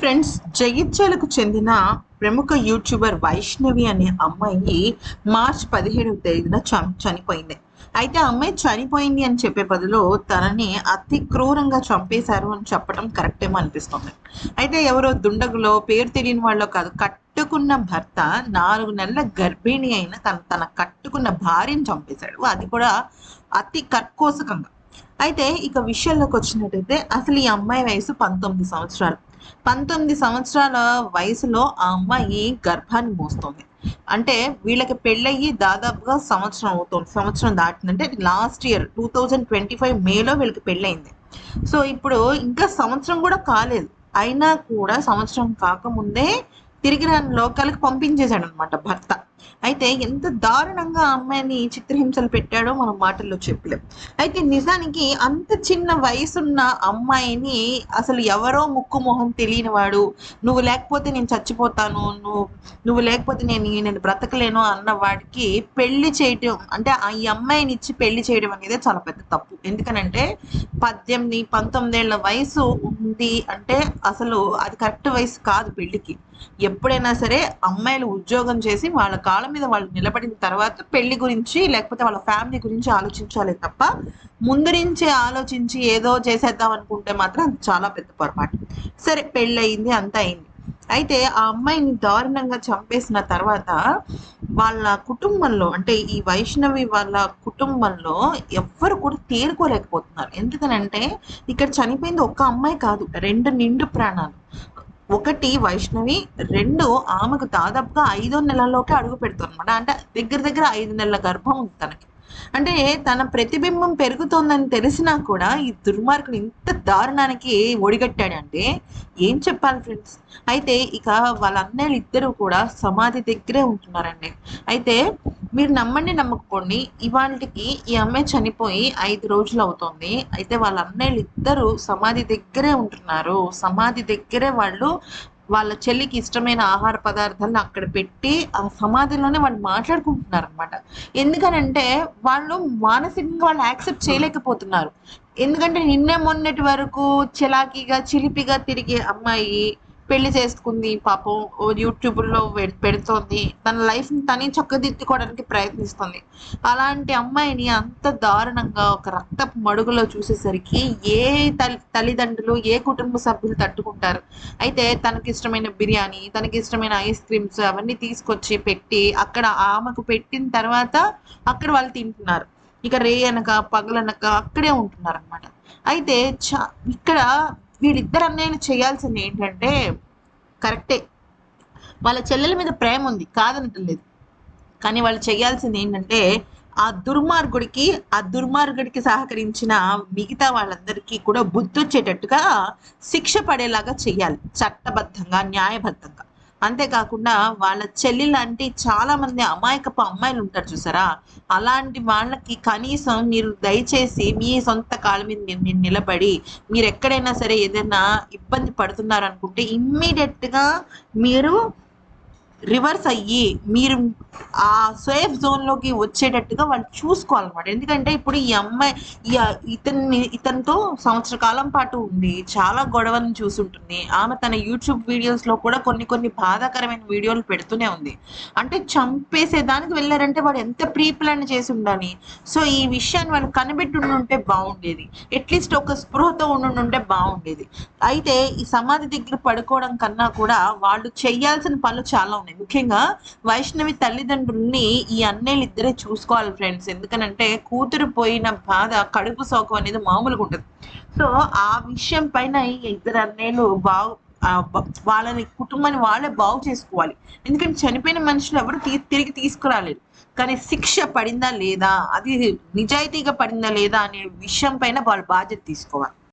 Friends, జగిత్యాలకు చెందిన ప్రముఖ YouTuber Vaishnavi అనే అమ్మాయి మార్చ్ 17వ తేదీన చనిపోయింది. అయితే ఆ అమ్మాయి చనిపోయింది అని చెప్పే బదులు తనని అతి క్రూరంగా చంపేశారు అని చెప్పడం కరెక్టేమో అనిపిస్తుంది. అయితే ఎవరో దుండగులో పేరు తెలియని వాళ్ళో కాదు, కట్టుకున్న భర్త 4 నెలల గర్భిణి అయిన తన కట్టుకున్న భార్యను చంపేశాడు, అది కూడా అతి కర్కోశకంగా. అయితే ఇక విషయంలోకి వచ్చినట్టయితే అసలు ఈ అమ్మాయి వయసు 19 సంవత్సరాలు. 19 సంవత్సరాల వయసులో ఆ అమ్మాయి గర్భాన్ని మోస్తుంది. అంటే వీళ్ళకి పెళ్ళయ్యి దాదాపుగా సంవత్సరం అవుతుంది, సంవత్సరం దాటిందంటే లాస్ట్ ఇయర్ 2025 మేలో వీళ్ళకి పెళ్ళయింది. సో ఇప్పుడు ఇంకా సంవత్సరం కూడా కాలేదు, అయినా కూడా సంవత్సరం కాకముందే తిరిగి రాని లోకాలకు పంపించేశాడు అనమాట భర్త. అయితే ఎంత దారుణంగా ఆ అమ్మాయిని చిత్రహింసలు పెట్టాడో మనం మాటల్లో చెప్పలేం. అయితే నిజానికి అంత చిన్న వయసున్న అమ్మాయిని అసలు ఎవరో ముక్కు మొహం తెలియని వాడు, నువ్వు లేకపోతే నేను చచ్చిపోతాను, నువ్వు లేకపోతే నేను బ్రతకలేను అన్న వాడికి పెళ్లి చేయటం అంటే ఈ అమ్మాయిని ఇచ్చి పెళ్లి చేయడం అనేది చాలా పెద్ద తప్పు. ఎందుకనంటే 18, 19 ఏళ్ల వయసు ఉంది అంటే అసలు అది కరెక్ట్ వయసు కాదు పెళ్లికి. ఎప్పుడైనా సరే అమ్మాయిలు ఉద్యోగం చేసి వాళ్ళ కాళ్ళ మీద వాళ్ళు నిలబడిన తర్వాత పెళ్లి గురించి లేకపోతే వాళ్ళ ఫ్యామిలీ గురించి ఆలోచించాలి తప్ప ముందు నుంచే ఆలోచించి ఏదో చేసేద్దాం అనుకుంటే మాత్రం అది చాలా పెద్ద పొరపాటు. సరే, పెళ్ళయింది, అంతా అయింది. అయితే ఆ అమ్మాయిని దారుణంగా చంపేసిన తర్వాత వాళ్ళ కుటుంబంలో అంటే ఈ వైష్ణవి వాళ్ళ కుటుంబంలో ఎవ్వరు కూడా తేరుకోలేకపోతున్నారు. ఎందుకనంటే ఇక్కడ చనిపోయింది ఒక్క అమ్మాయి కాదు, 2 నిండు ప్రాణాలు. ఒకటి వైష్ణవి, 2 ఆమెకు దాదాపుగా 5వ నెలలోకి అడుగు పెడుతుంది అనమాట. అంటే దగ్గర 5 నెలల గర్భం ఉంది తనకి. అంటే తన ప్రతిబింబం పెరుగుతోందని తెలిసినా కూడా ఈ దుర్మార్గుడు ఇంత దారుణానికి ఒడిగట్టాడంటే ఏం చెప్పాలి ఫ్రెండ్స్. అయితే ఇక వాళ్ళ అన్నయ్యలు ఇద్దరు కూడా సమాధి దగ్గరే ఉంటున్నారండి. అయితే మీరు నమ్మండి నమ్మకపోండి, ఇవాళకి ఈ అమ్మాయి చనిపోయి 5 రోజులు అవుతుంది. అయితే వాళ్ళ అన్నయ్యలు ఇద్దరు సమాధి దగ్గరే ఉంటున్నారు. సమాధి దగ్గరే వాళ్ళ చెల్లికి ఇష్టమైన ఆహార పదార్థాలను అక్కడ పెట్టి ఆ సమాధిలోనే వాళ్ళు మాట్లాడుకుంటున్నారు అనమాట. ఎందుకనంటే వాళ్ళు మానసికంగా వాళ్ళు యాక్సెప్ట్ చేయలేకపోతున్నారు. ఎందుకంటే నిన్నే మొన్నటి వరకు చలాకీగా చిలిపిగా తిరిగే అమ్మాయి పెళ్లి చేసుకుంది, పాపం యూట్యూబ్లో పెడుతోంది, తన లైఫ్ని తనే చక్కదిద్దుకోవడానికి ప్రయత్నిస్తుంది. అలాంటి అమ్మాయిని అంత దారుణంగా ఒక రక్తపు మడుగులో చూసేసరికి ఏ తల్లిదండ్రులు ఏ కుటుంబ సభ్యులు తట్టుకుంటారు. అయితే తనకి ఇష్టమైన బిర్యానీ, తనకి ఇష్టమైన ఐస్ క్రీమ్స్ అవన్నీ తీసుకొచ్చి పెట్టి అక్కడ ఆమెకు పెట్టిన తర్వాత అక్కడ వాళ్ళు తింటున్నారు. ఇక రే అనక పగలనక అక్కడే ఉంటున్నారు అనమాట. అయితే ఇక్కడ వీళ్ళిద్దరు అన్నయ్యలు చేయాల్సింది ఏంటంటే కరెక్టే, వాళ్ళ చెల్లెల మీద ప్రేమ ఉంది కాదనట్లేదు, కానీ వాళ్ళు చేయాల్సింది ఏంటంటే ఆ దుర్మార్గుడికి సహకరించిన మిగతా వాళ్ళందరికీ కూడా బుద్ధొచ్చేటట్టుగా శిక్ష పడేలాగా చెయ్యాలి, చట్టబద్ధంగా న్యాయబద్ధంగా. అంతేకాకుండా వాళ్ళ చెల్లి లాంటి చాలా మంది అమాయకపు అమ్మాయిలు ఉంటారు చూసారా, అలాంటి వాళ్ళకి కనీసం మీరు దయచేసి మీ సొంత కాళ్ళ మీద మీరు నిలబడి మీరు ఎక్కడైనా సరే ఏదైనా ఇబ్బంది పడుతున్నారు అనుకుంటే ఇమ్మీడియట్గా మీరు రివర్స్ అయ్యి మీరు ఆ సేఫ్ జోన్లోకి వచ్చేటట్టుగా వాళ్ళు చూసుకోవాలన్నమాట. ఎందుకంటే ఇప్పుడు ఈ అమ్మాయి ఇతనితో సంవత్సర కాలం పాటు ఉంది, చాలా గొడవలను చూసుంటుంది. ఆమె తన యూట్యూబ్ వీడియోస్లో కూడా కొన్ని బాధాకరమైన వీడియోలు పెడుతూనే ఉంది. అంటే చంపేసేదానికి వెళ్ళారంటే వాడు ఎంత ప్రీ ప్లాన్ చేసి ఉండాలి. సో ఈ విషయాన్ని వాళ్ళు కనిపెట్టి ఉంటే బాగుండేది, అట్లీస్ట్ ఒక స్పృహతో ఉంటే బాగుండేది. అయితే ఈ సమాధి దగ్గర పడుకోవడం కన్నా కూడా వాళ్ళు చేయాల్సిన పనులు చాలా ఉన్నాయి. ముఖ్యంగా వైష్ణవి తల్లిదండ్రుల్ని ఈ అన్నయ్యలు ఇద్దరే చూసుకోవాలి ఫ్రెండ్స్. ఎందుకనంటే కూతురు పోయిన బాధ, కడుపు సోకం అనేది మామూలుగా ఉంటుంది. సో ఆ విషయం పైన ఈ ఇద్దరు అన్నయ్యలు వాళ్ళని కుటుంబాన్ని వాళ్ళే బాగు చేసుకోవాలి. ఎందుకంటే చనిపోయిన మనుషులు ఎవరు తిరిగి తీసుకురాలేరు, కానీ శిక్ష పడిందా లేదా, అది నిజాయితీగా పడిందా లేదా అనే విషయం పైన వాళ్ళు బాధ్యత తీసుకోవాలి.